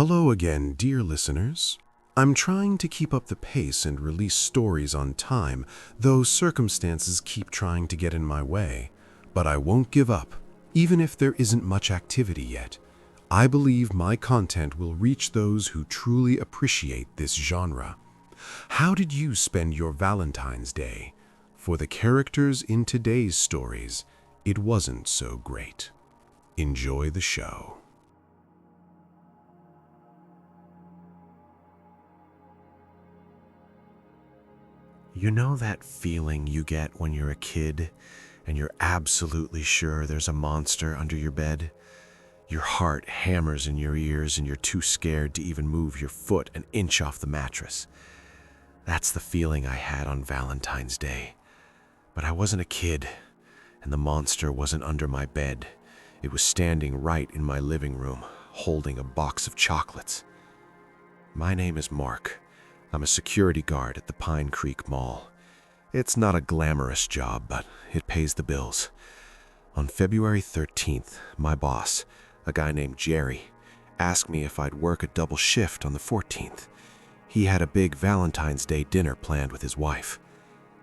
Hello again, dear listeners. I'm trying to keep up the pace and release stories on time, though circumstances keep trying to get in my way. But I won't give up, even if there isn't much activity yet. I believe my content will reach those who truly appreciate this genre. How did you spend your Valentine's Day? For the characters in today's stories, it wasn't so great. Enjoy the show. You know that feeling you get when you're a kid and you're absolutely sure there's a monster under your bed? Your heart hammers in your ears and you're too scared to even move your foot an inch off the mattress. That's the feeling I had on Valentine's Day. But I wasn't a kid, and the monster wasn't under my bed. It was standing right in my living room, holding a box of chocolates. My name is Mark. I'm a security guard at the Pine Creek Mall. It's not a glamorous job, but it pays the bills. On February 13th, my boss, a guy named Jerry, asked me if I'd work a double shift on the 14th. He had a big Valentine's Day dinner planned with his wife.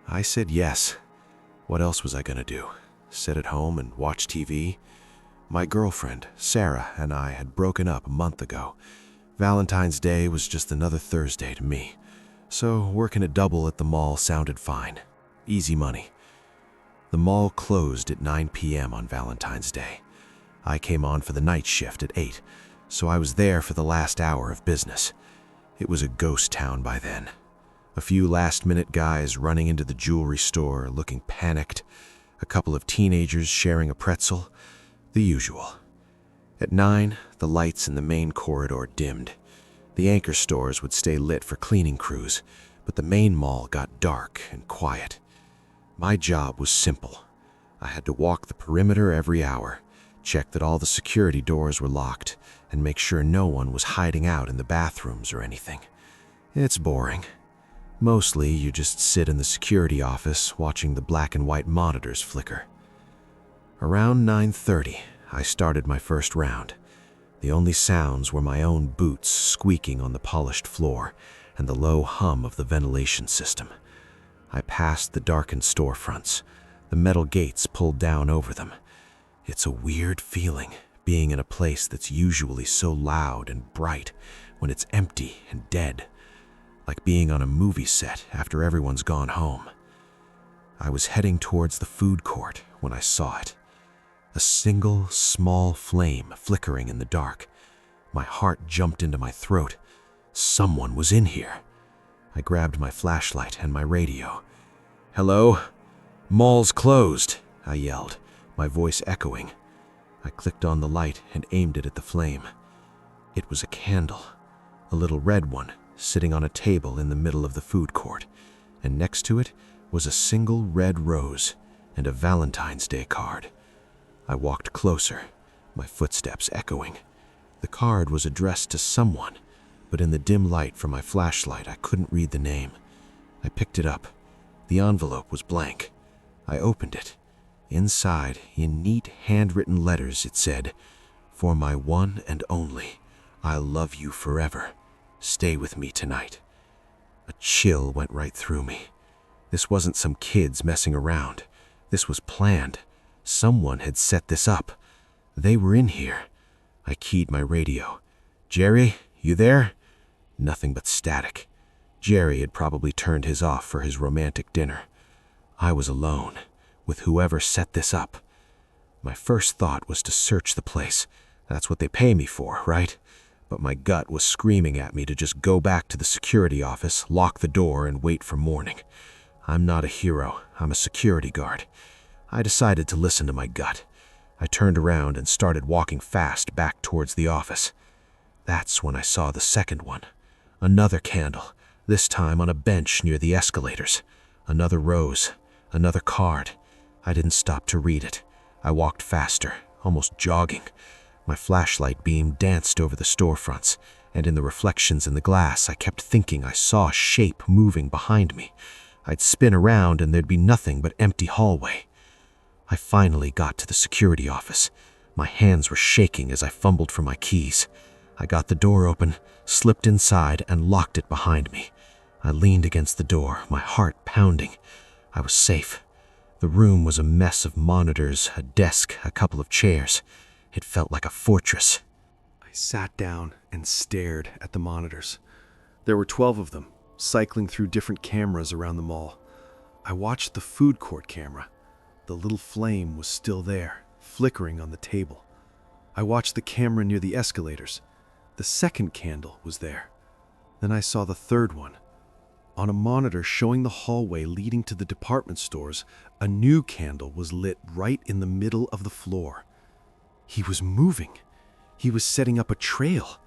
I said yes. What else was I gonna do? Sit at home and watch TV? My girlfriend, Sarah, and I had broken up a month ago. Valentine's Day was just another Thursday to me, so working a double at the mall sounded fine. Easy money. The mall closed at 9 p.m. on Valentine's Day. I came on for the night shift at 8, so I was there for the last hour of business. It was a ghost town by then. A few last-minute guys running into the jewelry store looking panicked, a couple of teenagers sharing a pretzel, the usual. At 9, the lights in the main corridor dimmed. The anchor stores would stay lit for cleaning crews, but the main mall got dark and quiet. My job was simple. I had to walk the perimeter every hour, check that all the security doors were locked, and make sure no one was hiding out in the bathrooms or anything. It's boring. Mostly, you just sit in the security office watching the black and white monitors flicker. Around 9:30, I started my first round. The only sounds were my own boots squeaking on the polished floor and the low hum of the ventilation system. I passed the darkened storefronts, the metal gates pulled down over them. It's a weird feeling, being in a place that's usually so loud and bright when it's empty and dead, like being on a movie set after everyone's gone home. I was heading towards the food court when I saw it. A single, small flame flickering in the dark. My heart jumped into my throat. Someone was in here. I grabbed my flashlight and my radio. "Hello? Mall's closed," I yelled, my voice echoing. I clicked on the light and aimed it at the flame. It was a candle, a little red one, sitting on a table in the middle of the food court, and next to it was a single red rose and a Valentine's Day card. I walked closer, my footsteps echoing. The card was addressed to someone, but in the dim light from my flashlight, I couldn't read the name. I picked it up. The envelope was blank. I opened it. Inside, in neat handwritten letters, it said, "For my one and only, I'll love you forever. Stay with me tonight." A chill went right through me. This wasn't some kids messing around. This was planned. Someone had set this up. They were in here. I keyed my radio. "Jerry, you there?" Nothing but static. Jerry had probably turned his off for his romantic dinner. I was alone, with whoever set this up. My first thought was to search the place. That's what they pay me for, right? But my gut was screaming at me to just go back to the security office, lock the door, and wait for morning. I'm not a hero. I'm a security guard. I decided to listen to my gut. I turned around and started walking fast back towards the office. That's when I saw the second one. Another candle, this time on a bench near the escalators. Another rose, another card. I didn't stop to read it. I walked faster, almost jogging. My flashlight beam danced over the storefronts, and in the reflections in the glass, I kept thinking I saw a shape moving behind me. I'd spin around and there'd be nothing but empty hallway. I finally got to the security office. My hands were shaking as I fumbled for my keys. I got the door open, slipped inside, and locked it behind me. I leaned against the door, my heart pounding. I was safe. The room was a mess of monitors, a desk, a couple of chairs. It felt like a fortress. I sat down and stared at the monitors. There were 12 of them, cycling through different cameras around the mall. I watched the food court camera. The little flame was still there, flickering on the table. I watched the camera near the escalators. The second candle was there. Then I saw the third one. On a monitor showing the hallway leading to the department stores, a new candle was lit right in the middle of the floor. He was moving. He was setting up a trail.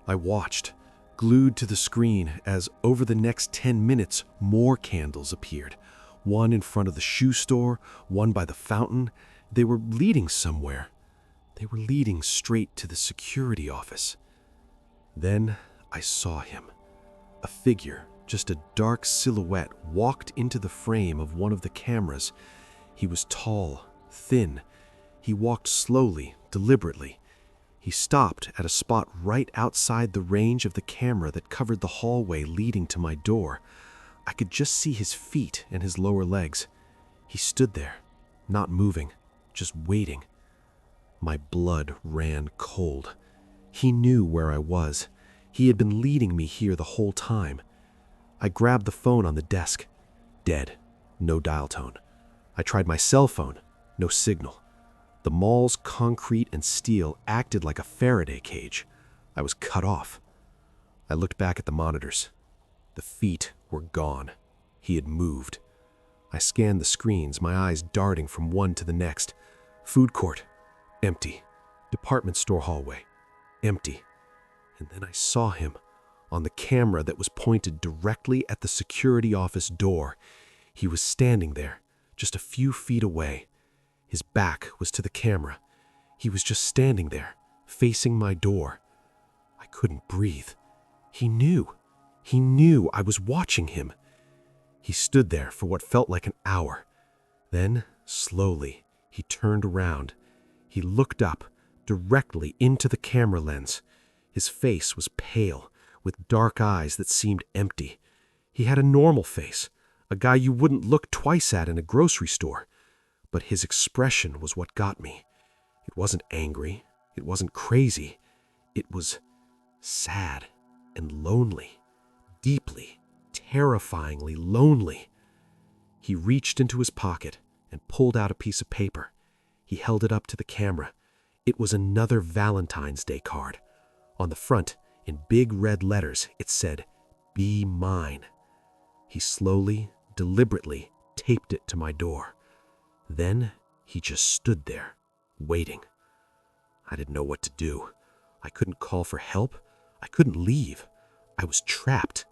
I watched, glued to the screen, as over the next 10 minutes, more candles appeared. One in front of the shoe store, one by the fountain. They were leading somewhere. They were leading straight to the security office. Then I saw him. A figure, just a dark silhouette, walked into the frame of one of the cameras. He was tall, thin. He walked slowly, deliberately. He stopped at a spot right outside the range of the camera that covered the hallway leading to my door. I could just see his feet and his lower legs. He stood there, not moving, just waiting. My blood ran cold. He knew where I was. He had been leading me here the whole time. I grabbed the phone on the desk. Dead. No dial tone. I tried my cell phone. No signal. The mall's concrete and steel acted like a Faraday cage. I was cut off. I looked back at the monitors. The feet were gone. He had moved. I scanned the screens, my eyes darting from one to the next. Food court. Empty. Department store hallway. Empty. And then I saw him on the camera that was pointed directly at the security office door. He was standing there, just a few feet away. His back was to the camera. He was just standing there, facing my door. I couldn't breathe. He knew. He knew I was watching him. He stood there for what felt like an hour. Then, slowly, he turned around. He looked up, directly into the camera lens. His face was pale, with dark eyes that seemed empty. He had a normal face, a guy you wouldn't look twice at in a grocery store. But his expression was what got me. It wasn't angry. It wasn't crazy. It was sad and lonely. Deeply, terrifyingly lonely. He reached into his pocket and pulled out a piece of paper. He held it up to the camera. It was another Valentine's Day card. On the front, in big red letters, it said, "Be mine." He slowly, deliberately taped it to my door. Then he just stood there, waiting. I didn't know what to do. I couldn't call for help. I couldn't leave. I was trapped.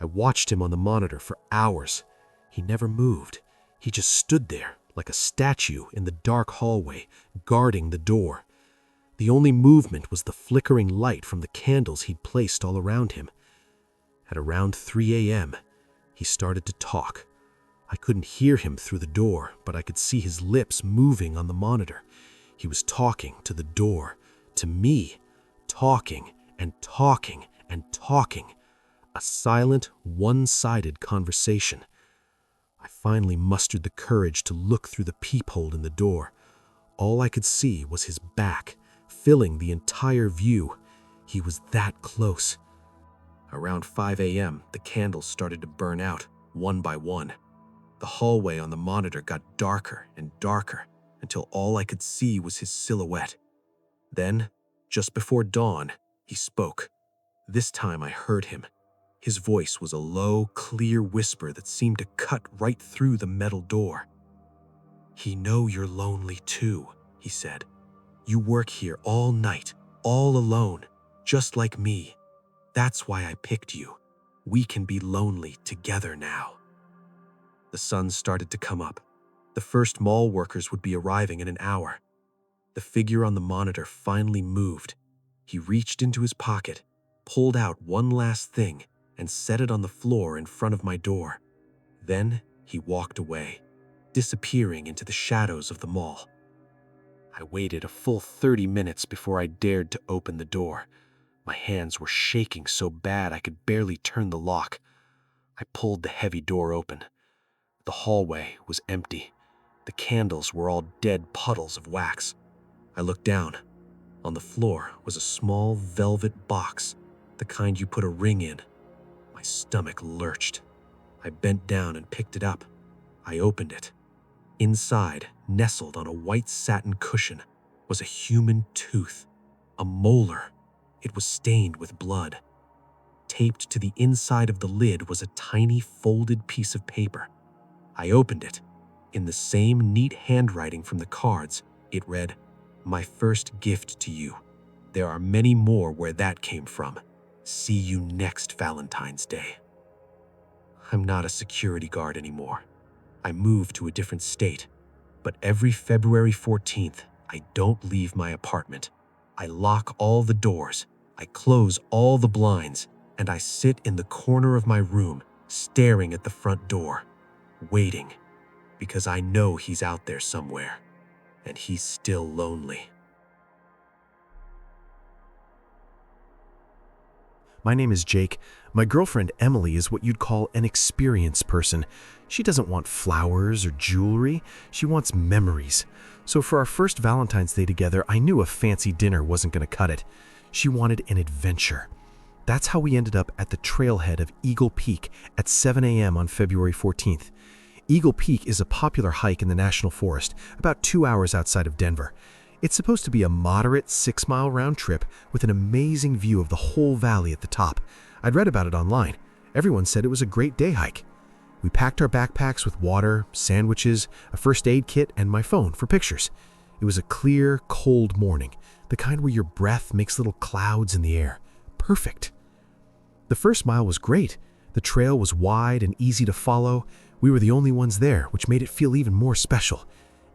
I watched him on the monitor for hours. He never moved. He just stood there, like a statue in the dark hallway, guarding the door. The only movement was the flickering light from the candles he'd placed all around him. At around 3 a.m., he started to talk. I couldn't hear him through the door, but I could see his lips moving on the monitor. He was talking to the door, to me, talking and talking and talking. A silent, one-sided conversation. I finally mustered the courage to look through the peephole in the door. All I could see was his back, filling the entire view. He was that close. Around 5 a.m., the candles started to burn out, one by one. The hallway on the monitor got darker and darker until all I could see was his silhouette. Then, just before dawn, he spoke. This time I heard him. His voice was a low, clear whisper that seemed to cut right through the metal door. "He know you're lonely too," he said. "You work here all night, all alone, just like me. That's why I picked you. We can be lonely together now." The sun started to come up. The first mall workers would be arriving in an hour. The figure on the monitor finally moved. He reached into his pocket, pulled out one last thing, and set it on the floor in front of my door. Then he walked away, disappearing into the shadows of the mall. I waited a full 30 minutes before I dared to open the door. My hands were shaking so bad I could barely turn the lock. I pulled the heavy door open. The hallway was empty. The candles were all dead puddles of wax. I looked down. On the floor was a small velvet box, the kind you put a ring in. My stomach lurched. I bent down and picked it up. I opened it. Inside, nestled on a white satin cushion, was a human tooth, a molar. It was stained with blood. Taped to the inside of the lid was a tiny folded piece of paper. I opened it. In the same neat handwriting from the cards, it read, "My first gift to you. There are many more where that came from. See you next Valentine's Day." I'm not a security guard anymore. I moved to a different state. But every February 14th, I don't leave my apartment. I lock all the doors, I close all the blinds, and I sit in the corner of my room, staring at the front door, waiting, because I know he's out there somewhere, and he's still lonely. My name is Jake. My girlfriend Emily is what you'd call an experienced person. She doesn't want flowers or jewelry. She wants memories. So for our first Valentine's Day together, I knew a fancy dinner wasn't going to cut it. She wanted an adventure. That's how we ended up at the trailhead of Eagle Peak at 7 a.m. on February 14th. Eagle Peak is a popular hike in the National Forest, about 2 hours outside of Denver. It's supposed to be a moderate 6-mile round trip with an amazing view of the whole valley at the top. I'd read about it online. Everyone said it was a great day hike. We packed our backpacks with water, sandwiches, a first aid kit, and my phone for pictures. It was a clear, cold morning, the kind where your breath makes little clouds in the air. Perfect. The first mile was great. The trail was wide and easy to follow. We were the only ones there, which made it feel even more special.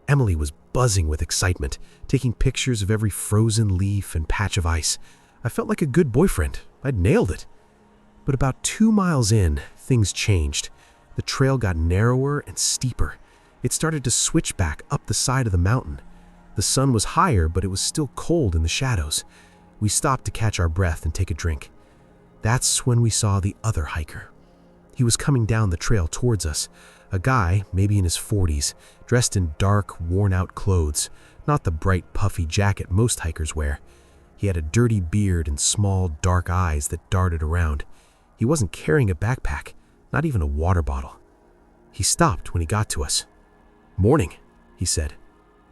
Emily was buzzing with excitement, taking pictures of every frozen leaf and patch of ice. I felt like a good boyfriend. I'd nailed it. But about 2 miles in, things changed. The trail got narrower and steeper. It started to switch back up the side of the mountain. The sun was higher, but it was still cold in the shadows. We stopped to catch our breath and take a drink. That's when we saw the other hiker. He was coming down the trail towards us, a guy, maybe in his 40s, dressed in dark, worn-out clothes, not the bright, puffy jacket most hikers wear. He had a dirty beard and small, dark eyes that darted around. He wasn't carrying a backpack, not even a water bottle. He stopped when he got to us. "Morning," he said.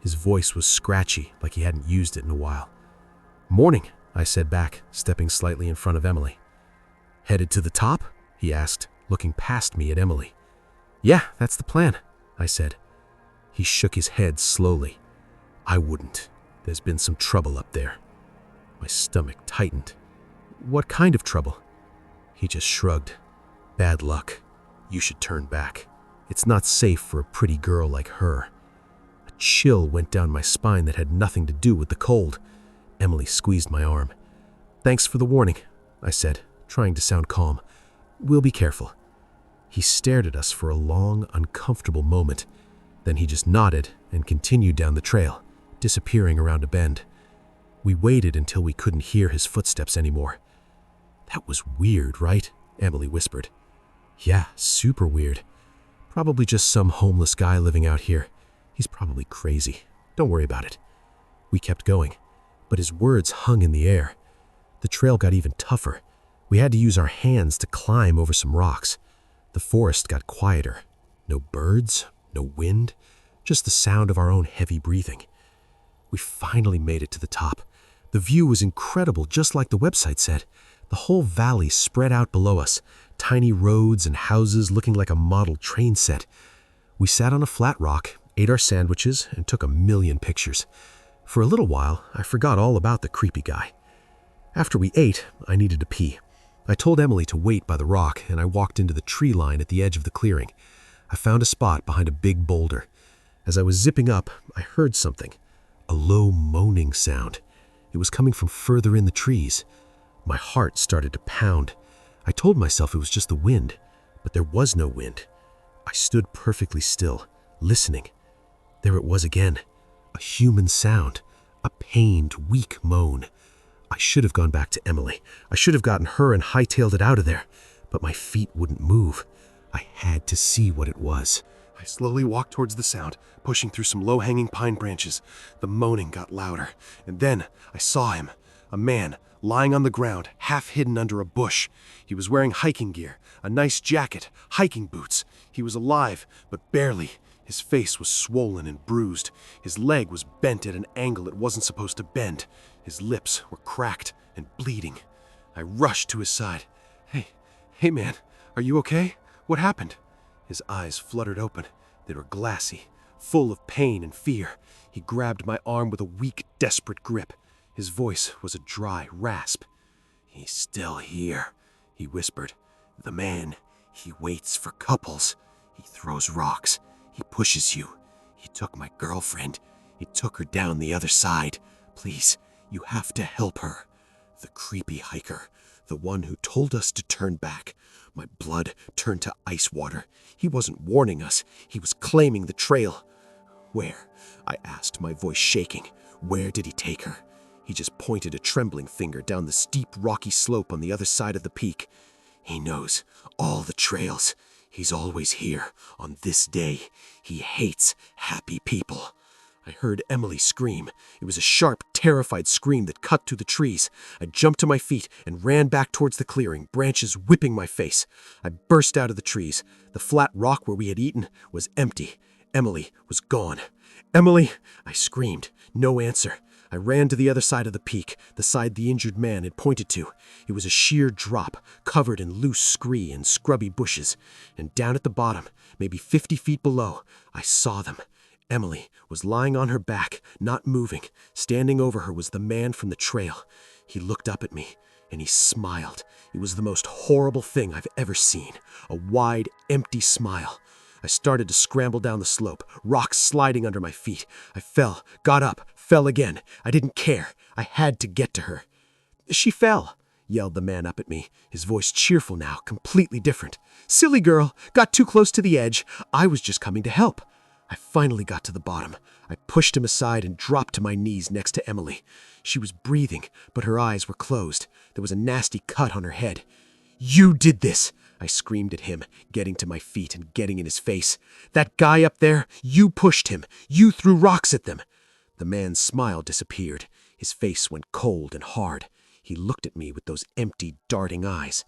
His voice was scratchy, like he hadn't used it in a while. "Morning," I said back, stepping slightly in front of Emily. "Headed to the top?" he asked, looking past me at Emily. "Yeah, that's the plan," I said. He shook his head slowly. "I wouldn't. There's been some trouble up there." My stomach tightened. "What kind of trouble?" He just shrugged. "Bad luck. You should turn back. It's not safe for a pretty girl like her." A chill went down my spine that had nothing to do with the cold. Emily squeezed my arm. "Thanks for the warning," I said, trying to sound calm. "We'll be careful." He stared at us for a long, uncomfortable moment. Then he just nodded and continued down the trail, disappearing around a bend. We waited until we couldn't hear his footsteps anymore. "That was weird, right?" Emily whispered. "Yeah, super weird. Probably just some homeless guy living out here. He's probably crazy. Don't worry about it." We kept going, but his words hung in the air. The trail got even tougher. We had to use our hands to climb over some rocks. The forest got quieter. No birds, no wind, just the sound of our own heavy breathing. We finally made it to the top. The view was incredible, just like the website said. The whole valley spread out below us, tiny roads and houses looking like a model train set. We sat on a flat rock, ate our sandwiches, and took a million pictures. For a little while, I forgot all about the creepy guy. After we ate, I needed to pee. I told Emily to wait by the rock, and I walked into the tree line at the edge of the clearing. I found a spot behind a big boulder. As I was zipping up, I heard something, a low moaning sound. It was coming from further in the trees. My heart started to pound. I told myself it was just the wind, but there was no wind. I stood perfectly still, listening. There it was again, a human sound, a pained, weak moan. I should have gone back to Emily. I should have gotten her and hightailed it out of there. But my feet wouldn't move. I had to see what it was. I slowly walked towards the sound, pushing through some low-hanging pine branches. The moaning got louder, and then I saw him. A man, lying on the ground, half hidden under a bush. He was wearing hiking gear, a nice jacket, hiking boots. He was alive, but barely. His face was swollen and bruised. His leg was bent at an angle it wasn't supposed to bend. His lips were cracked and bleeding. I rushed to his side. Hey man, are you okay? What happened? His eyes fluttered open. They were glassy, full of pain and fear. He grabbed my arm with a weak, desperate grip. His voice was a dry rasp. "He's still here," he whispered. "The man, he waits for couples. He throws rocks. He pushes you. He took my girlfriend. He took her down the other side. Please, you have to help her." The creepy hiker, the one who told us to turn back. My blood turned to ice water. He wasn't warning us. He was claiming the trail. "Where?" I asked, my voice shaking. "Where did he take her?" He just pointed a trembling finger down the steep, rocky slope on the other side of the peak. "He knows all the trails. He's always here on this day. He hates happy people." I heard Emily scream. It was a sharp, terrified scream that cut through the trees. I jumped to my feet and ran back towards the clearing, branches whipping my face. I burst out of the trees. The flat rock where we had eaten was empty. Emily was gone. "Emily!" I screamed. No answer. I ran to the other side of the peak, the side the injured man had pointed to. It was a sheer drop, covered in loose scree and scrubby bushes. And down at the bottom, maybe 50 feet below, I saw them. Emily was lying on her back, not moving. Standing over her was the man from the trail. He looked up at me, and he smiled. It was the most horrible thing I've ever seen. A wide, empty smile. I started to scramble down the slope, rocks sliding under my feet. I fell, got up, fell again. I didn't care. I had to get to her. "She fell," yelled the man up at me, his voice cheerful now, completely different. "Silly girl, got too close to the edge. I was just coming to help." I finally got to the bottom. I pushed him aside and dropped to my knees next to Emily. She was breathing, but her eyes were closed. There was a nasty cut on her head. "You did this!" I screamed at him, getting to my feet and getting in his face. "That guy up there, you pushed him. You threw rocks at them." The man's smile disappeared. His face went cold and hard. He looked at me with those empty, darting eyes.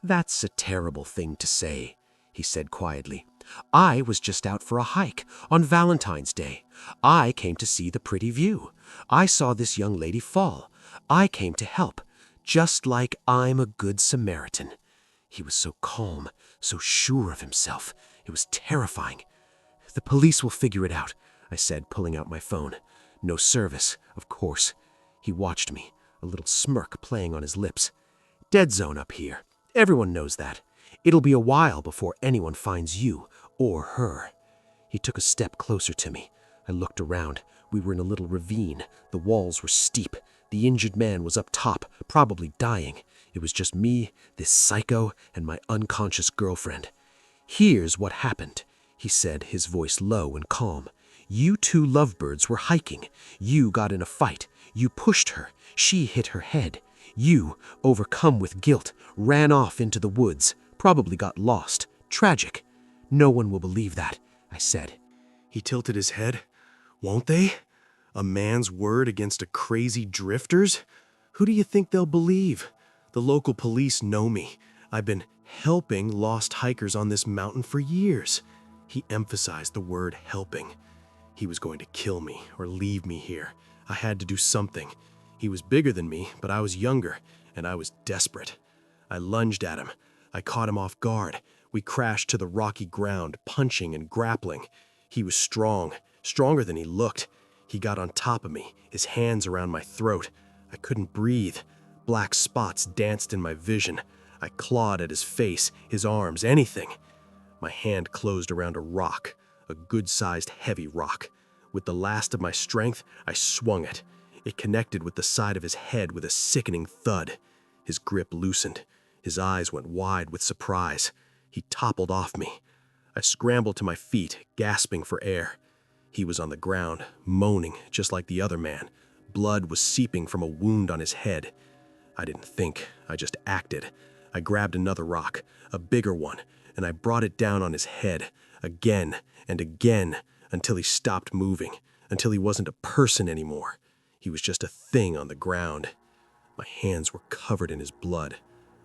"That's a terrible thing to say," he said quietly. "I was just out for a hike on Valentine's Day. I came to see the pretty view. I saw this young lady fall. I came to help, just like I'm a good Samaritan." He was so calm, so sure of himself. It was terrifying. "The police will figure it out," I said, pulling out my phone. "No service, of course." He watched me, a little smirk playing on his lips. "Dead zone up here. Everyone knows that. It'll be a while before anyone finds you or her." He took a step closer to me. I looked around. We were in a little ravine. The walls were steep. The injured man was up top, probably dying. It was just me, this psycho, and my unconscious girlfriend. "Here's what happened," he said, his voice low and calm. "You two lovebirds were hiking. You got in a fight. You pushed her. She hit her head. You, overcome with guilt, ran off into the woods. Probably got lost. Tragic. No one will believe that," I said. He tilted his head. "Won't they? A man's word against a crazy drifter's? Who do you think they'll believe? The local police know me. I've been helping lost hikers on this mountain for years." He emphasized the word helping. He was going to kill me or leave me here. I had to do something. He was bigger than me, but I was younger, and I was desperate. I lunged at him. I caught him off guard. We crashed to the rocky ground, punching and grappling. He was strong, stronger than he looked. He got on top of me, his hands around my throat. I couldn't breathe. Black spots danced in my vision. I clawed at his face, his arms, anything. My hand closed around a rock, a good-sized heavy rock. With the last of my strength, I swung it. It connected with the side of his head with a sickening thud. His grip loosened. His eyes went wide with surprise. He toppled off me. I scrambled to my feet, gasping for air. He was on the ground, moaning just like the other man, blood was seeping from a wound on his head. I didn't think, I just acted. I grabbed another rock, a bigger one, and I brought it down on his head, again and again, until he stopped moving, until he wasn't a person anymore. He was just a thing on the ground. My hands were covered in his blood.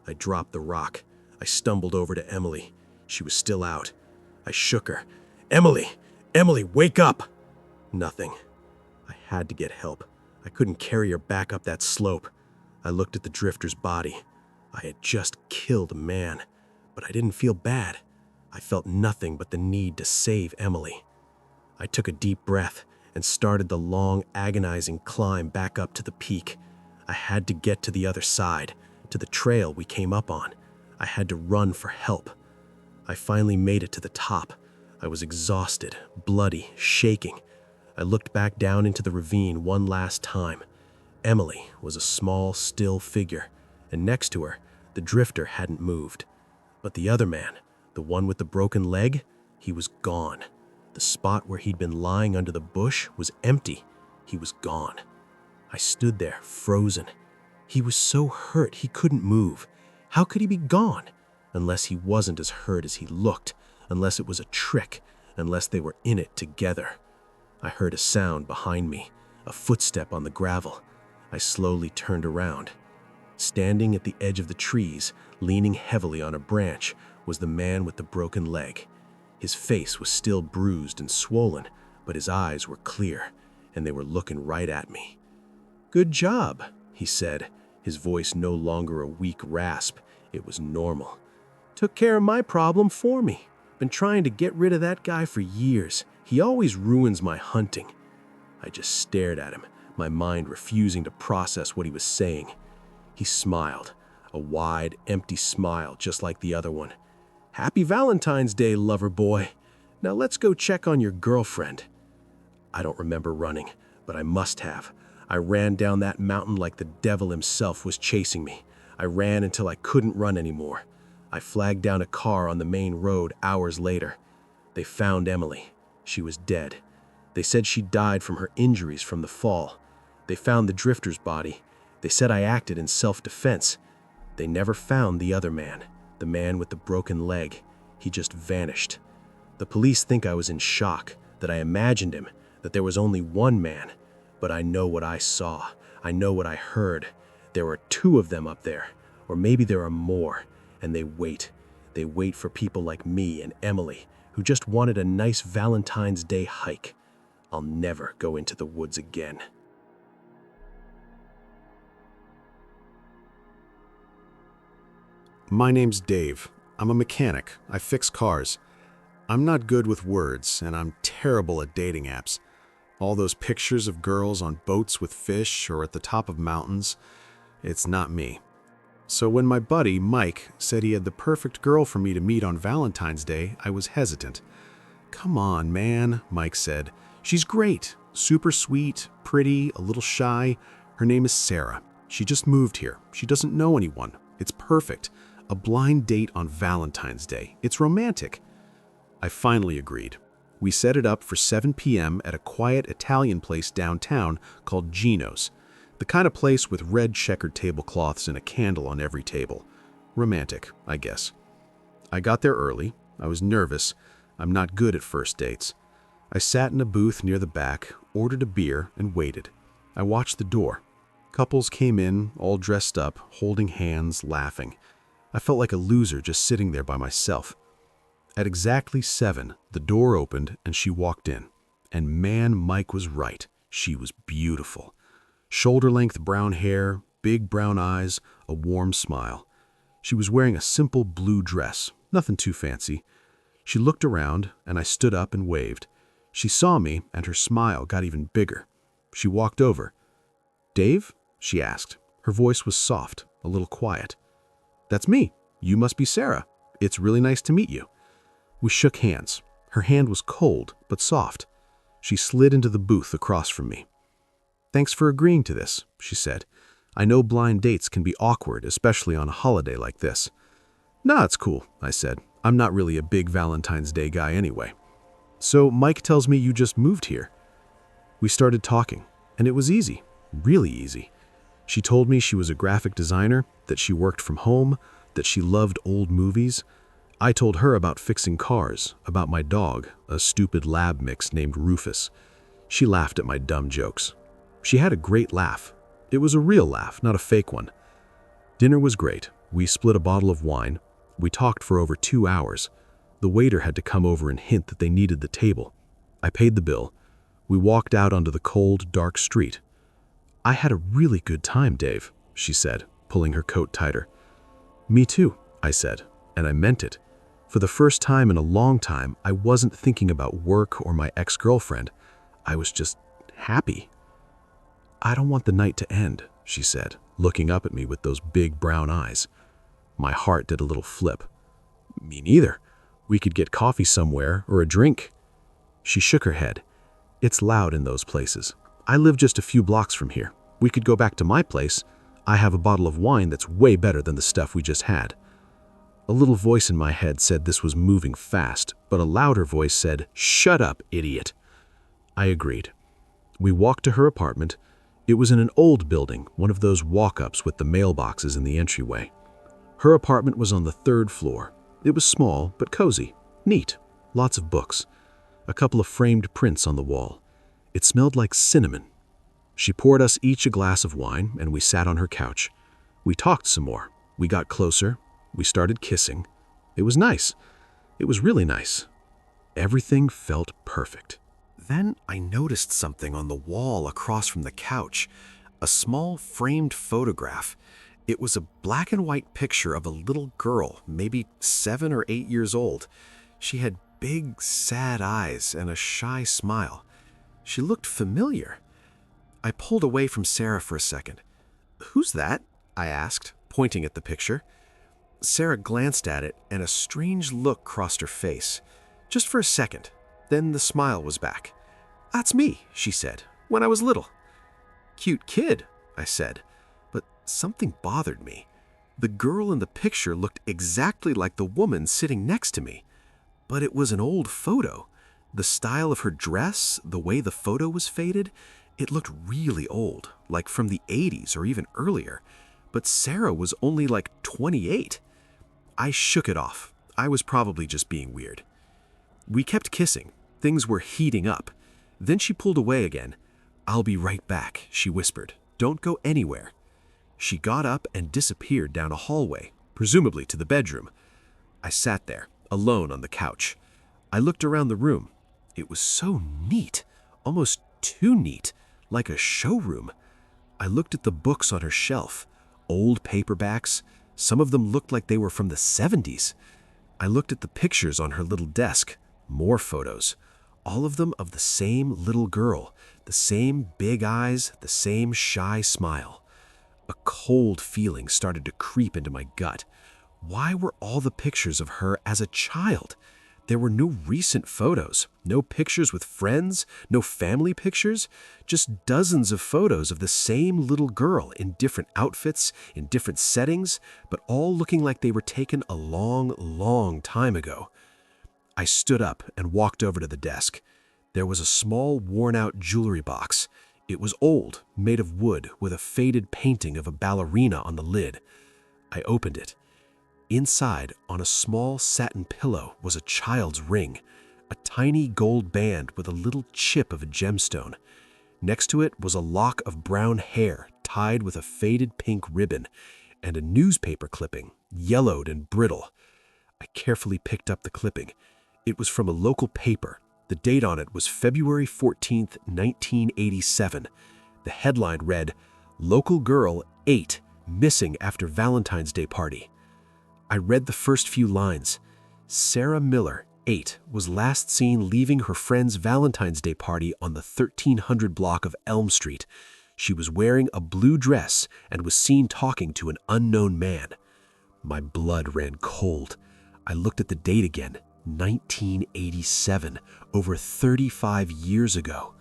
I dropped the rock. I stumbled over to Emily. She was still out. I shook her. "Emily! Emily, wake up!" Nothing. I had to get help. I couldn't carry her back up that slope. I looked at the drifter's body. I had just killed a man, but I didn't feel bad. I felt nothing but the need to save Emily. I took a deep breath and started the long, agonizing climb back up to the peak. I had to get to the other side, to the trail we came up on. I had to run for help. I finally made it to the top. I was exhausted, bloody, shaking. I looked back down into the ravine one last time. Emily was a small, still figure, and next to her, the drifter hadn't moved. But the other man, the one with the broken leg, he was gone. The spot where he'd been lying under the bush was empty. He was gone. I stood there, frozen. He was so hurt he couldn't move. How could he be gone? Unless he wasn't as hurt as he looked, unless it was a trick, unless they were in it together. I heard a sound behind me, a footstep on the gravel. I slowly turned around. Standing at the edge of the trees, leaning heavily on a branch, was the man with the broken leg. His face was still bruised and swollen, but his eyes were clear, and they were looking right at me. "Good job," he said, his voice no longer a weak rasp. It was normal. "Took care of my problem for me. Been trying to get rid of that guy for years. He always ruins my hunting." I just stared at him, my mind refusing to process what he was saying. He smiled, a wide, empty smile just like the other one. "Happy Valentine's Day, lover boy. Now let's go check on your girlfriend." I don't remember running, but I must have. I ran down that mountain like the devil himself was chasing me. I ran until I couldn't run anymore. I flagged down a car on the main road hours later. They found Emily. She was dead. They said she died from her injuries from the fall. They found the drifter's body. They said I acted in self-defense. They never found the other man, the man with the broken leg. He just vanished. The police think I was in shock, that I imagined him, that there was only one man. But I know what I saw. I know what I heard. There were two of them up there, or maybe there are more, and they wait. They wait for people like me and Emily, who just wanted a nice Valentine's Day hike. I'll never go into the woods again. My name's Dave. I'm a mechanic. I fix cars. I'm not good with words, and I'm terrible at dating apps. All those pictures of girls on boats with fish or at the top of mountains, it's not me. So when my buddy, Mike, said he had the perfect girl for me to meet on Valentine's Day, I was hesitant. "Come on, man," Mike said. "She's great, super sweet, pretty, a little shy. Her name is Sarah. She just moved here. She doesn't know anyone. It's perfect. A blind date on Valentine's Day. It's romantic." I finally agreed. We set it up for 7 p.m. at a quiet Italian place downtown called Gino's. The kind of place with red checkered tablecloths and a candle on every table. Romantic, I guess. I got there early. I was nervous. I'm not good at first dates. I sat in a booth near the back, ordered a beer, and waited. I watched the door. Couples came in, all dressed up, holding hands, laughing. I felt like a loser just sitting there by myself. At exactly 7, the door opened and she walked in. And man, Mike was right. She was beautiful. Shoulder-length brown hair, big brown eyes, a warm smile. She was wearing a simple blue dress, nothing too fancy. She looked around and I stood up and waved. She saw me and her smile got even bigger. She walked over. "Dave?" she asked. Her voice was soft, a little quiet. "That's me. You must be Sarah. It's really nice to meet you." We shook hands. Her hand was cold, but soft. She slid into the booth across from me. "Thanks for agreeing to this," she said. "I know blind dates can be awkward, especially on a holiday like this." "Nah, it's cool," I said. "I'm not really a big Valentine's Day guy anyway." "So Mike tells me you just moved here." We started talking, and it was easy. Really easy. She told me she was a graphic designer, that she worked from home, that she loved old movies. I told her about fixing cars, about my dog, a stupid lab mix named Rufus. She laughed at my dumb jokes. She had a great laugh. It was a real laugh, not a fake one. Dinner was great. We split a bottle of wine. We talked for over 2 hours. The waiter had to come over and hint that they needed the table. I paid the bill. We walked out onto the cold, dark street. "I had a really good time, Dave," she said, pulling her coat tighter. "Me too," I said, and I meant it. For the first time in a long time, I wasn't thinking about work or my ex-girlfriend. I was just happy. "I don't want the night to end," she said, looking up at me with those big brown eyes. My heart did a little flip. "Me neither. We could get coffee somewhere or a drink." She shook her head. "It's loud in those places. I live just a few blocks from here. We could go back to my place. I have a bottle of wine that's way better than the stuff we just had." A little voice in my head said this was moving fast, but a louder voice said, "Shut up, idiot." I agreed. We walked to her apartment. It was in an old building, one of those walk-ups with the mailboxes in the entryway. Her apartment was on the 3rd floor. It was small, but cozy, neat, lots of books, a couple of framed prints on the wall. It smelled like cinnamon. She poured us each a glass of wine, and we sat on her couch. We talked some more. We got closer. We started kissing. It was nice. It was really nice. Everything felt perfect. Then I noticed something on the wall across from the couch, a small framed photograph. It was a black and white picture of a little girl, maybe 7 or 8 years old. She had big, sad eyes and a shy smile. She looked familiar. I pulled away from Sarah for a second. "Who's that?" I asked, pointing at the picture. Sarah glanced at it, and a strange look crossed her face. Just for a second. Then the smile was back. "That's me," she said, "when I was little." "Cute kid," I said, but something bothered me. The girl in the picture looked exactly like the woman sitting next to me. But it was an old photo. The style of her dress, the way the photo was faded, it looked really old, like from the 80s or even earlier. But Sarah was only like 28. I shook it off. I was probably just being weird. We kept kissing. Things were heating up. Then she pulled away again. "I'll be right back," she whispered. "Don't go anywhere." She got up and disappeared down a hallway, presumably to the bedroom. I sat there, alone on the couch. I looked around the room. It was so neat, almost too neat, like a showroom. I looked at the books on her shelf, old paperbacks. Some of them looked like they were from the 70s. I looked at the pictures on her little desk, more photos, all of them of the same little girl, the same big eyes, the same shy smile. A cold feeling started to creep into my gut. Why were all the pictures of her as a child? There were no recent photos, no pictures with friends, no family pictures, just dozens of photos of the same little girl in different outfits, in different settings, but all looking like they were taken a long, long time ago. I stood up and walked over to the desk. There was a small, worn-out jewelry box. It was old, made of wood, with a faded painting of a ballerina on the lid. I opened it. Inside, on a small satin pillow, was a child's ring, a tiny gold band with a little chip of a gemstone. Next to it was a lock of brown hair tied with a faded pink ribbon, and a newspaper clipping, yellowed and brittle. I carefully picked up the clipping. It was from a local paper. The date on it was February 14th, 1987. The headline read, "Local Girl 8 Missing After Valentine's Day Party." I read the first few lines. Sarah Miller, 8, was last seen leaving her friend's Valentine's Day party on the 1300 block of Elm Street. She was wearing a blue dress and was seen talking to an unknown man. My blood ran cold. I looked at the date again, 1987, over 35 years ago.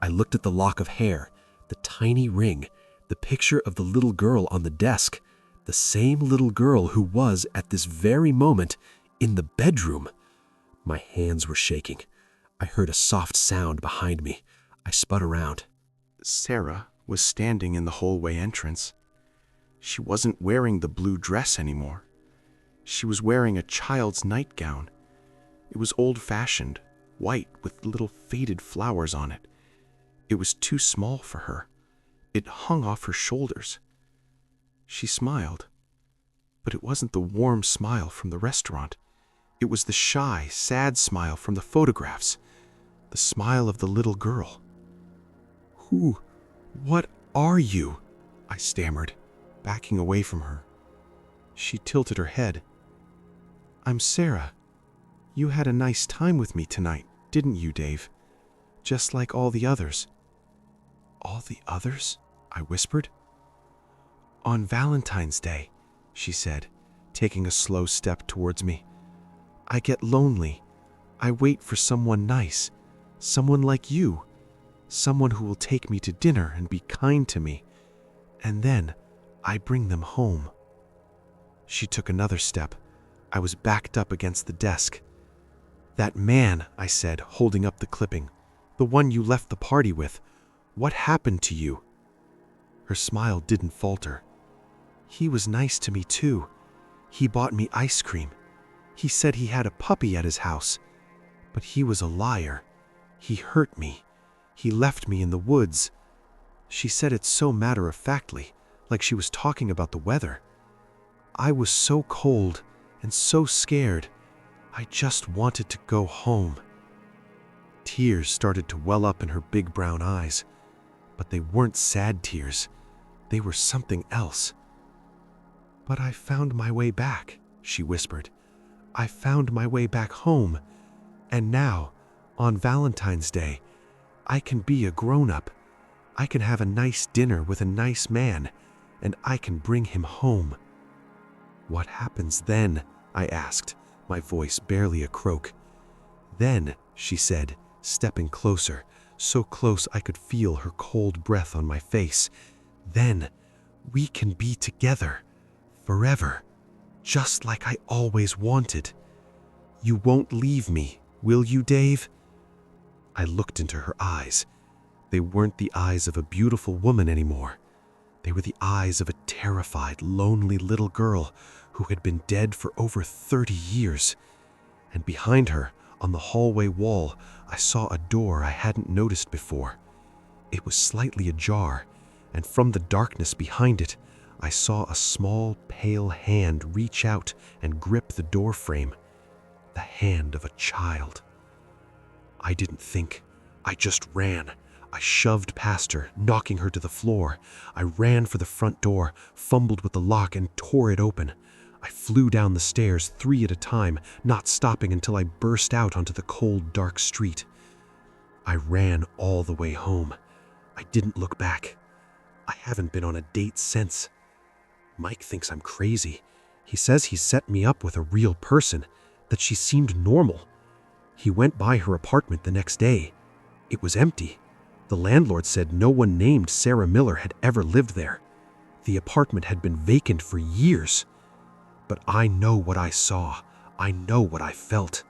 I looked at the lock of hair, the tiny ring, the picture of the little girl on the desk, the same little girl who was, at this very moment, in the bedroom. My hands were shaking. I heard a soft sound behind me. I spun around. "Sarah, was standing in the hallway entrance. She wasn't wearing the blue dress anymore. She was wearing a child's nightgown. It was old-fashioned, white with little faded flowers on it. It was too small for her. It hung off her shoulders. She smiled, but it wasn't the warm smile from the restaurant. It was the shy, sad smile from the photographs, the smile of the little girl. What are you?" I stammered, backing away from her. She tilted her head. "I'm Sarah. You had a nice time with me tonight, didn't you, Dave? Just like all the others." "All the others?" I whispered. "On Valentine's Day," she said, taking a slow step towards me. "I get lonely. I wait for someone nice, someone like you, someone who will take me to dinner and be kind to me, and then I bring them home." She took another step. I was backed up against the desk. "That man," I said, holding up the clipping, "the one you left the party with, what happened to you?" Her smile didn't falter. "He was nice to me too. He bought me ice cream. He said he had a puppy at his house. But he was a liar. He hurt me. He left me in the woods." She said it so matter-of-factly, like she was talking about the weather. I was so cold and so scared. I just wanted to go home. Tears started to well up in her big brown eyes, but they weren't sad tears. They were something else. "But I found my way back," she whispered. "I found my way back home. And now, on Valentine's Day, I can be a grown-up. I can have a nice dinner with a nice man, and I can bring him home." "What happens then?" I asked, my voice barely a croak. "Then," she said, stepping closer, so close I could feel her cold breath on my face, "then we can be together, forever, just like I always wanted. You won't leave me, will you, Dave?" I looked into her eyes. They weren't the eyes of a beautiful woman anymore. They were the eyes of a terrified, lonely little girl who had been dead for over 30 years. And behind her, on the hallway wall, I saw a door I hadn't noticed before. It was slightly ajar, and from the darkness behind it, I saw a small, pale hand reach out and grip the door frame. The hand of a child. I didn't think. I just ran. I shoved past her, knocking her to the floor. I ran for the front door, fumbled with the lock, and tore it open. I flew down the stairs 3 at a time, not stopping until I burst out onto the cold, dark street. I ran all the way home. I didn't look back. I haven't been on a date since. Mike thinks I'm crazy. He says he set me up with a real person, that she seemed normal. He went by her apartment the next day. It was empty. The landlord said no one named Sarah Miller had ever lived there. The apartment had been vacant for years. But I know what I saw. I know what I felt.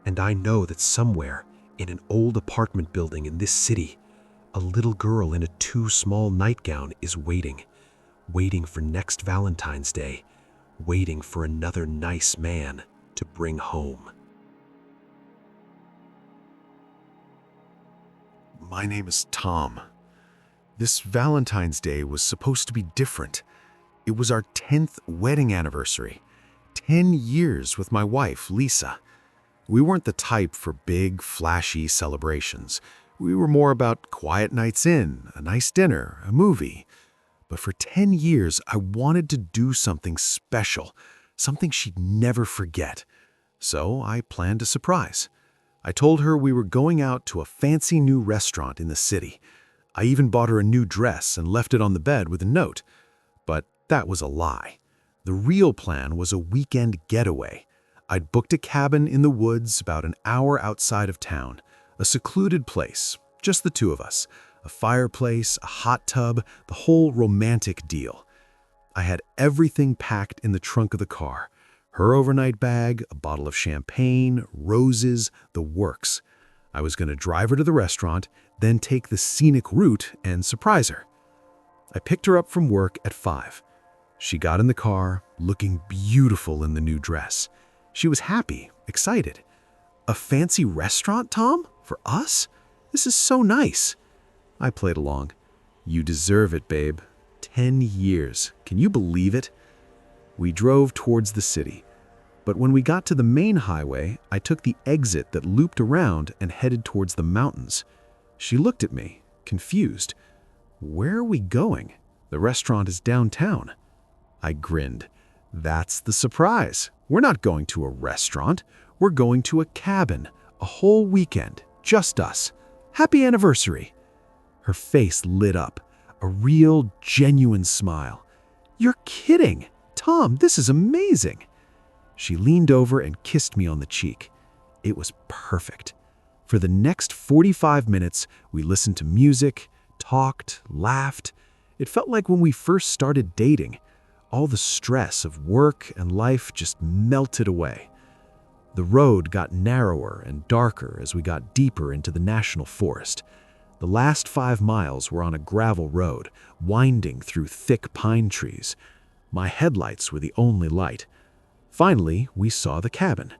And I know that somewhere, in an old apartment building in this city, a little girl in a too small nightgown is waiting. Waiting for next Valentine's Day. Waiting for another nice man to bring home. My name is Tom. This Valentine's Day was supposed to be different. It was our 10th wedding anniversary. 10 years with my wife, Lisa. We weren't the type for big, flashy celebrations. We were more about quiet nights in, a nice dinner, a movie. But for 10 years, I wanted to do something special, something she'd never forget. So I planned a surprise. I told her we were going out to a fancy new restaurant in the city. I even bought her a new dress and left it on the bed with a note. But that was a lie. The real plan was a weekend getaway. I'd booked a cabin in the woods about an hour outside of town, a secluded place, just the two of us, a fireplace, a hot tub, the whole romantic deal. I had everything packed in the trunk of the car. Her overnight bag, a bottle of champagne, roses, the works. I was going to drive her to the restaurant, then take the scenic route and surprise her. I picked her up from work at 5. She got in the car, looking beautiful in the new dress. She was happy, excited. A fancy restaurant, Tom? For us? This is so nice. I played along. You deserve it, babe. 10 years. Can you believe it? We drove towards the city. But when we got to the main highway, I took the exit that looped around and headed towards the mountains. She looked at me, confused. Where are we going? The restaurant is downtown. I grinned. That's the surprise. We're not going to a restaurant. We're going to a cabin. A whole weekend. Just us. Happy anniversary. Her face lit up. A real, genuine smile. You're kidding. Tom, this is amazing. She leaned over and kissed me on the cheek. It was perfect. For the next 45 minutes, we listened to music, talked, laughed. It felt like when we first started dating. All the stress of work and life just melted away. The road got narrower and darker as we got deeper into the national forest. The last 5 miles were on a gravel road, winding through thick pine trees. My headlights were the only light. Finally, we saw the cabin.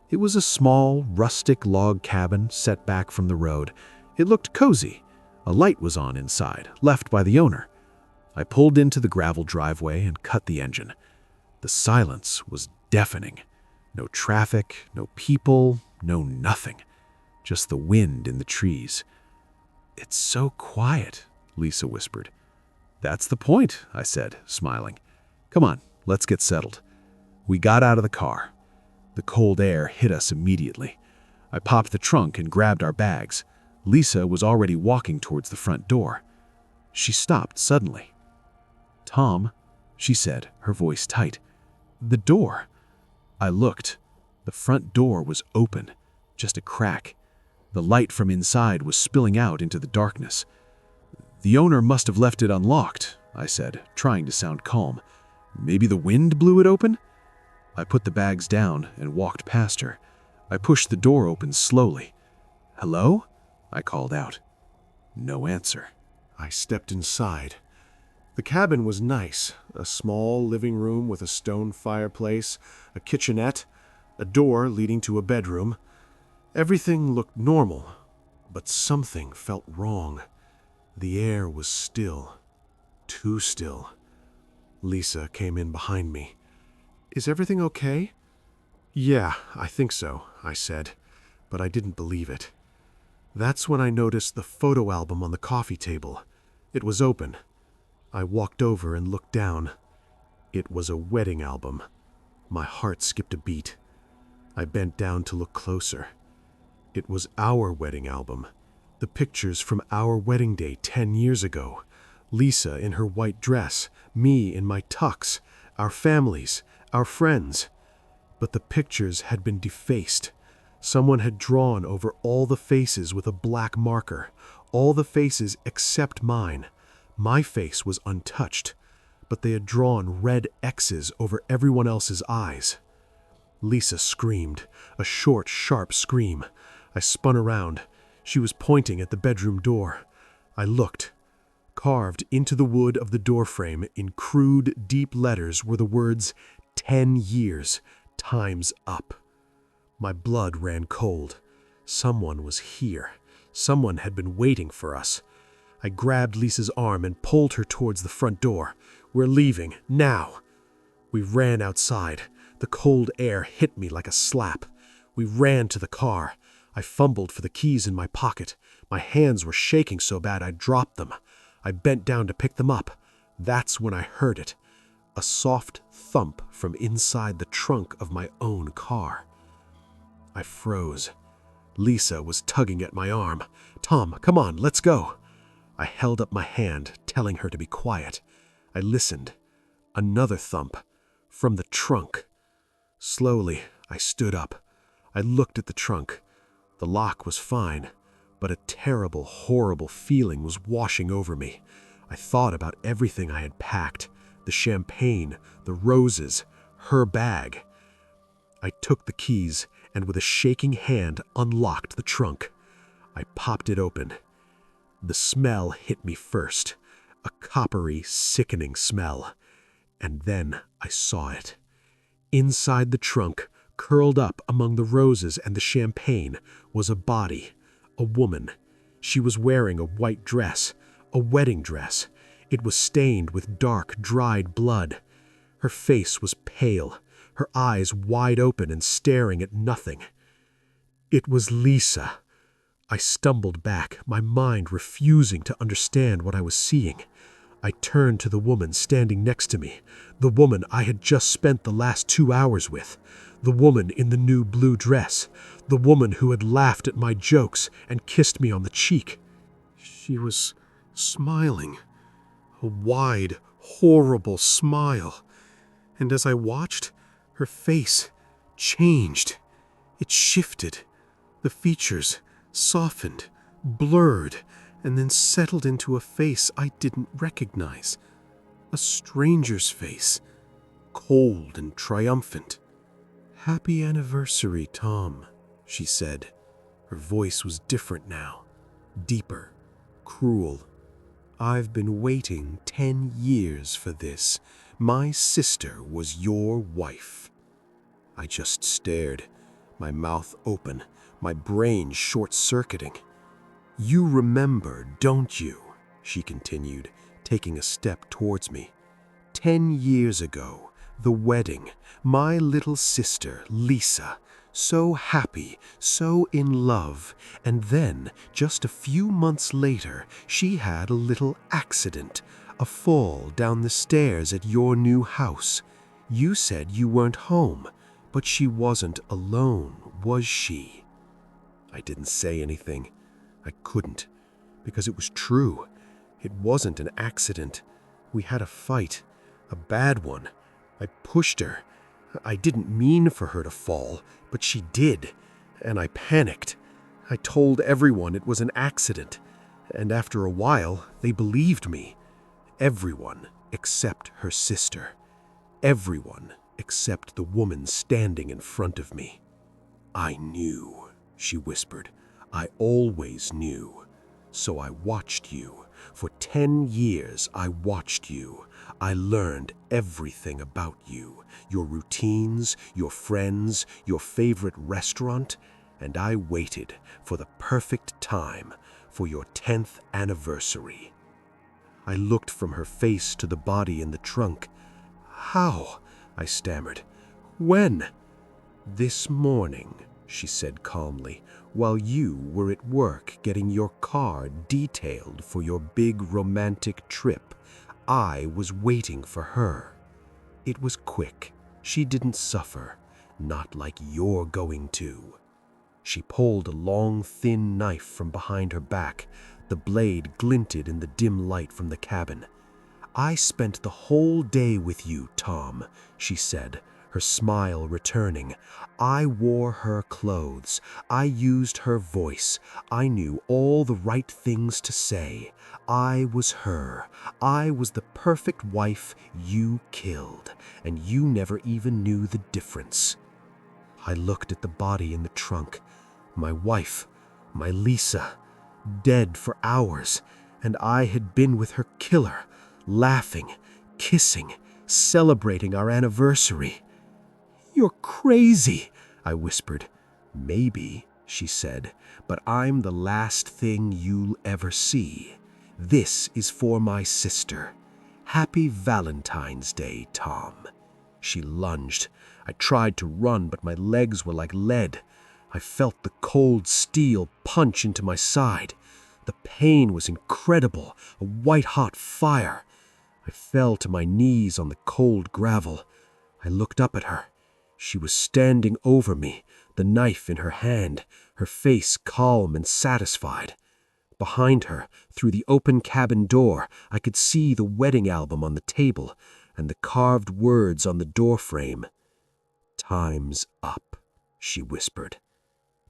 It was a small, rustic log cabin set back from the road. It looked cozy. A light was on inside, left by the owner. I pulled into the gravel driveway and cut the engine. The silence was deafening. No traffic, no people, no nothing. Just the wind in the trees. It's so quiet, Lisa whispered. That's the point, I said, smiling. Come on, let's get settled. We got out of the car. The cold air hit us immediately. I popped the trunk and grabbed our bags. Lisa was already walking towards the front door. She stopped suddenly. Tom, she said, her voice tight. The door. I looked. The front door was open, just a crack. The light from inside was spilling out into the darkness. The owner must have left it unlocked, I said, trying to sound calm. Maybe the wind blew it open? I put the bags down and walked past her. I pushed the door open slowly. Hello? I called out. No answer. I stepped inside. The cabin was nice, a small living room with a stone fireplace, a kitchenette, a door leading to a bedroom. Everything looked normal, but something felt wrong. The air was still, too still. Lisa came in behind me. Is everything okay? Yeah, I think so, I said, but I didn't believe it. That's when I noticed the photo album on the coffee table. It was open. I walked over and looked down. It was a wedding album. My heart skipped a beat. I bent down to look closer. It was our wedding album. The pictures from our wedding day 10 years ago. Lisa in her white dress, me in my tux, our families, our friends. But the pictures had been defaced. Someone had drawn over all the faces with a black marker, all the faces except mine. My face was untouched, but they had drawn red X's over everyone else's eyes. Lisa screamed, a short, sharp scream. I spun around. She was pointing at the bedroom door. I looked. Carved into the wood of the doorframe in crude, deep letters were the words, 10 years, time's up. My blood ran cold. Someone was here. Someone had been waiting for us. I grabbed Lisa's arm and pulled her towards the front door. We're leaving, now. We ran outside. The cold air hit me like a slap. We ran to the car. I fumbled for the keys in my pocket. My hands were shaking so bad I dropped them. I bent down to pick them up. That's when I heard it. A soft thump from inside the trunk of my own car. I froze. Lisa was tugging at my arm. Tom, come on, let's go. I held up my hand, telling her to be quiet. I listened. Another thump. From the trunk. Slowly, I stood up. I looked at the trunk. The lock was fine, but a terrible, horrible feeling was washing over me. I thought about everything I had packed. The champagne, the roses, her bag. I took the keys and with a shaking hand unlocked the trunk. I popped it open. The smell hit me first. a coppery, sickening smell. And then I saw it. Inside the trunk, curled up among the roses and the champagne, was a body, a woman. She was wearing a white dress, a wedding dress. It was stained with dark, dried blood. Her face was pale, her eyes wide open and staring at nothing. It was Lisa. I stumbled back, my mind refusing to understand what I was seeing. I turned to the woman standing next to me, the woman I had just spent the last 2 hours with, the woman in the new blue dress, the woman who had laughed at my jokes and kissed me on the cheek. She was smiling, a wide, horrible smile. And as I watched, her face changed. It shifted. The features softened, blurred, and then settled into a face I didn't recognize. A stranger's face, cold and triumphant. "Happy anniversary, Tom," she said. Her voice was different now, deeper, cruel. "I've been waiting 10 years for this. My sister was your wife." I just stared, my mouth open, my brain short-circuiting. "You remember, don't you?" she continued, taking a step towards me. 10 years ago, the wedding, my little sister, Lisa, so happy, so in love, and then, just a few months later, she had a little accident, a fall down the stairs at your new house. You said you weren't home, but she wasn't alone, was she? I didn't say anything. I couldn't, because it was true. It wasn't an accident. We had a fight, a bad one. I pushed her. I didn't mean for her to fall, but she did, and I panicked. I told everyone it was an accident, and after a while, they believed me. Everyone except her sister. Everyone except the woman standing in front of me. "I knew," she whispered. "I always knew. So I watched you. For 10 years I watched you. I learned everything about you, your routines, your friends, your favorite restaurant, and I waited for the perfect time for your 10th anniversary." I looked from her face to the body in the trunk. "How?" I stammered. "When?" "This morning," she said calmly, "while you were at work getting your car detailed for your big romantic trip. I was waiting for her. It was quick. She didn't suffer, not like you're going to." She pulled a long, thin knife from behind her back. The blade glinted in the dim light from the cabin. "I spent the whole day with you, Tom," she said, her smile returning. "I wore her clothes. I used her voice. I knew all the right things to say. I was her. I was the perfect wife you killed, and you never even knew the difference." I looked at the body in the trunk. My wife, my Lisa, dead for hours, and I had been with her killer, laughing, kissing, celebrating our anniversary. "You're crazy," I whispered. "Maybe," she said, "but I'm the last thing you'll ever see. This is for my sister. Happy Valentine's Day, Tom." She lunged. I tried to run, but my legs were like lead. I felt the cold steel punch into my side. The pain was incredible, a white-hot fire. I fell to my knees on the cold gravel. I looked up at her. She was standing over me, the knife in her hand, her face calm and satisfied. Behind her, through the open cabin door, I could see the wedding album on the table and the carved words on the doorframe. "Time's up," she whispered.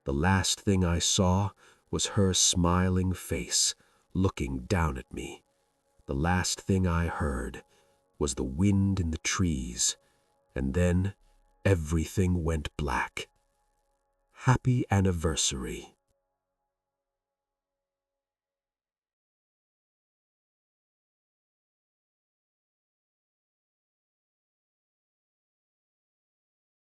The last thing I saw was her smiling face, looking down at me. The last thing I heard was the wind in the trees, and then everything went black. Happy anniversary.